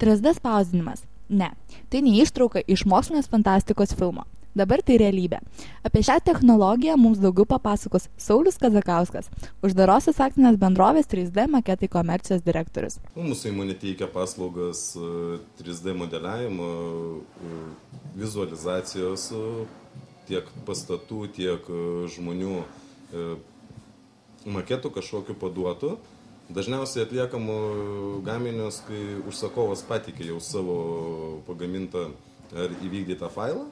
3D spausdinimas. Ne, tai ne ištrauka iš mokslinės fantastikos filmo. Dabar tai realybė. Apie šią technologiją mums daugiau papasakos Saulius Kazakauskas, uždarosios akcinės bendrovės 3D maketai komercijos direktorius. Mūsų įmonė teikia paslaugas 3D modeliavimo, vizualizacijos tiek pastatų, tiek žmonių maketų kažkokiu paduotų. Dažniausiai atliekamų gaminius, kai užsakovas patikė jau savo pagamintą ar įvykdytą failą,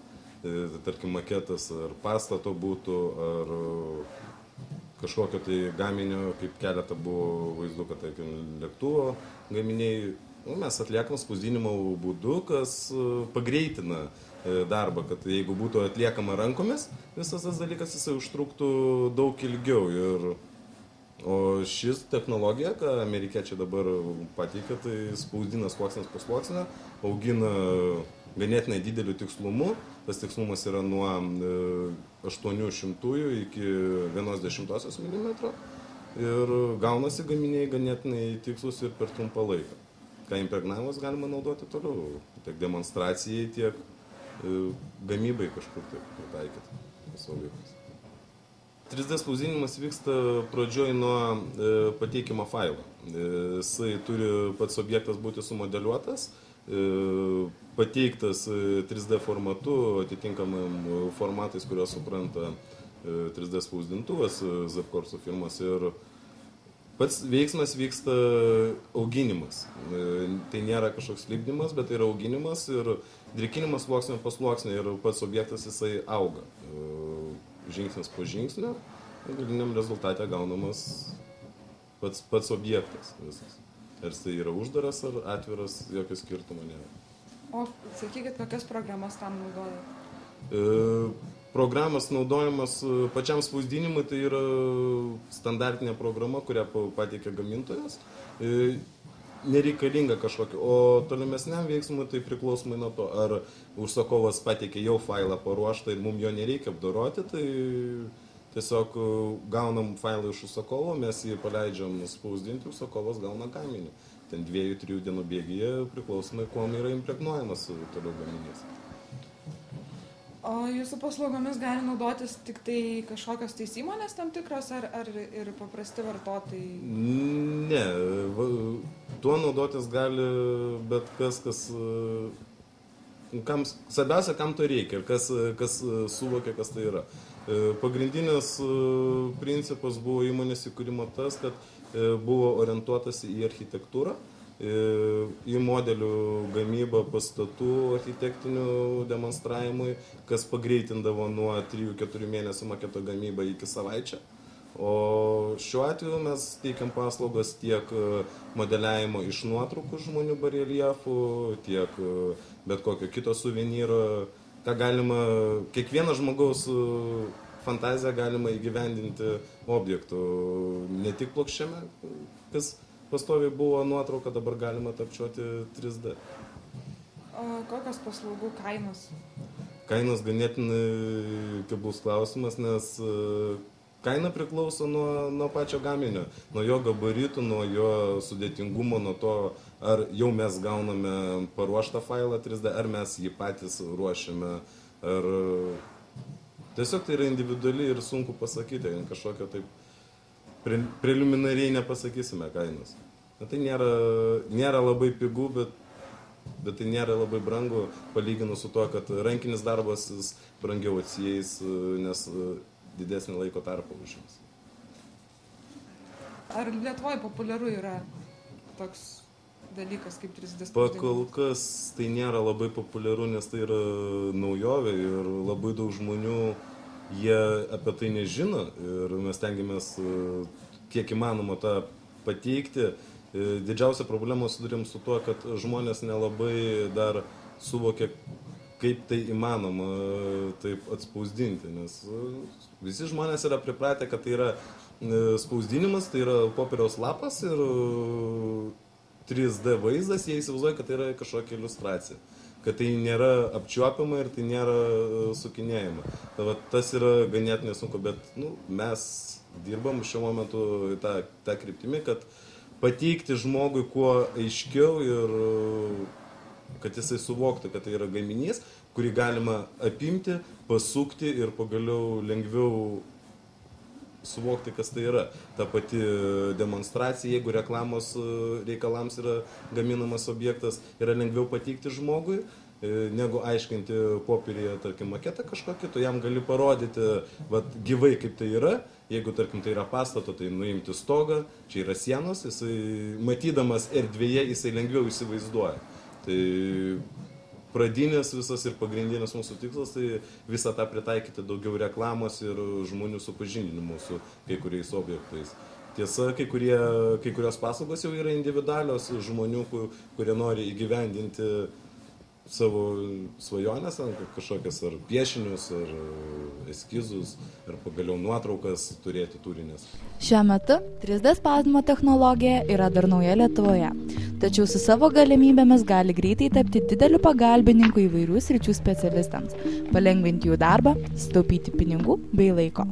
tarkim maketas ar pastato būtų, ar kažkokio tai gaminio, kaip keletą buvo vaizdų, kad tarkim lėktuvo gaminiai, mes atliekam spausdinimo būdu, kas pagreitina darbą, kad jeigu būtų atliekama rankomis, visas tas dalykas jisai užtruktų daug ilgiau. O šis technologija, ką amerikiečiai dabar pateikia, tai spausdina sluoksnis po sluoksnio, augina ganėtinai dideliu tikslumu. Tas tikslumas yra nuo 800 iki 1/10 mm ir gaunasi gaminiai ganėtinai tikslus ir per trumpą laiką. Ką impregnavimas galima naudoti toliau, tiek demonstracijai, tiek gamybai kažkur taip pritaikyti savo veiklus. 3D spausdinimas vyksta pradžioj nuo pateikimo failo. Jisai turi pats objektas būti sumodeliuotas, pateiktas 3D formatu, atitinkamam formatais, kurios supranta 3D spausdintuvas, Zepkorso firmas, ir pats veiksmas vyksta auginimas. Tai nėra kažkoks lipdymas, bet tai yra auginimas ir drėkinimas sluoksnio po sluoksnio ir pats objektas jisai auga. Žingsnis po žingsnio, galiniam rezultate gaunamas pats objektas visas. Ar tai yra uždaras ar atviras, jokio skirtumo nėra. O sakykit, kokias programas tam naudojat? Programas naudojamas pačiam spausdinimui, tai yra standartinė programa, kurią pateikia gamintojas. Nereikalinga kažkokia, o tolimesniam veiksmui tai priklausomai nuo to, ar užsakovas pateikė jau failą paruoštą ir mums jo nereikia apdoroti, tai tiesiog gaunam failą iš užsakovo, mes jį paleidžiam spausdinti, užsakovas gauna gaminį. Ten 2-3 dienų bėgyje priklausomai, kuom yra impregnuojamas toliau gaminys. O jūsų paslaugomis gali naudotis tik tai kažkokios tais įmonės tam tikros, ar ir paprasti vartotojai? Ne, tuo naudotis gali bet kas, svarbiausia, kam to reikia ir kas suvokia, kas tai yra. Pagrindinis principas buvo įmonės įkūrimo tas, kad buvo orientuotas į architektūrą, į modelių gamybą, pastatų architektinių demonstravimui, kas pagreitindavo nuo 3-4 mėnesių maketo gamybą iki savaičio. O šiuo atveju mes teikiam paslaugas tiek modeliavimo iš nuotraukų žmonių bareljefų, tiek bet kokio kito suvenyro, ką galima, kiekvieno žmogaus fantaziją galima įgyvendinti objektų, ne tik plokščiame, kas pastoviai buvo nuotrauka, dabar galima apčiuoti 3D. O kokios paslaugų kainos? Kainos ganėtinai keblus klausimas, nes kaina priklauso nuo pačio gaminio, nuo jo gabaritų, nuo jo sudėtingumo, nuo to, ar jau mes gauname paruoštą failą 3D, ar mes jį patys ruošiame, ar tiesiog tai yra individuali ir sunku pasakyti, kažkokio taip preliminariai nepasakysime kainos. Tai nėra labai pigu, bet tai nėra labai brangu, palyginus su to, kad rankinis darbas brangiau atsieis, nes didesnį laiko tarpą užims. Ar Lietuvoje populiaru yra toks dalykas kaip 3D spausdinimas? Pakol kas tai nėra labai populiaru, nes tai yra naujovė ir labai daug žmonių jie apie tai nežino ir mes tengiamės kiek įmanoma tą pateikti. Didžiausia problema sudarėm su tuo, kad žmonės nelabai dar suvokia, kaip tai įmanoma taip atspausdinti, nes visi žmonės yra pripratę, kad tai yra spausdinimas, tai yra popieriaus lapas ir 3D vaizdas, jie įsivaizduoja, kad tai yra kažkokia iliustracija, kad tai nėra apčiuopiama ir tai nėra sukinėjama. Tas yra ganėtinai sunku, bet mes dirbam šiuo momentu tą kryptimį, kad pateikti žmogui kuo aiškiau ir kad jisai suvoktų, kad tai yra gaminys, kurį galima apimti, pasukti ir pagaliau lengviau suvokti, kas tai yra. Ta pati demonstracija, jeigu reklamos reikalams yra gaminamas objektas, yra lengviau pateikti žmogui, negu aiškinti popierėje, tarkim, maketą kažkokį, tu jam gali parodyti gyvai, kaip tai yra. Jeigu, tarkim, tai yra pastato, tai nuimti stogą, čia yra sienos, jisai matydamas erdvėje, jisai lengviau įsivaizduoja. Tai pradinis visas ir pagrindinis mūsų tikslas, tai visą tą pritaikyti daugiau reklamos ir žmonių supažindinimo su kai kuriais objektais. Tiesa, kai kurios paslaugos jau yra individualios žmonių, kurie nori įgyvendinti savo svajonės, kažkokias ar piešinius, ar eskizus, ar pagaliau nuotraukas turėti turinės. Šiuo metu 3D spausdinimo technologija yra dar nauja Lietuvoje, tačiau su savo galimybėmis gali greitai tapti dideliu pagalbininku įvairių sričių specialistams, palengvinti jų darbą, sutaupyti pinigų bei laiko.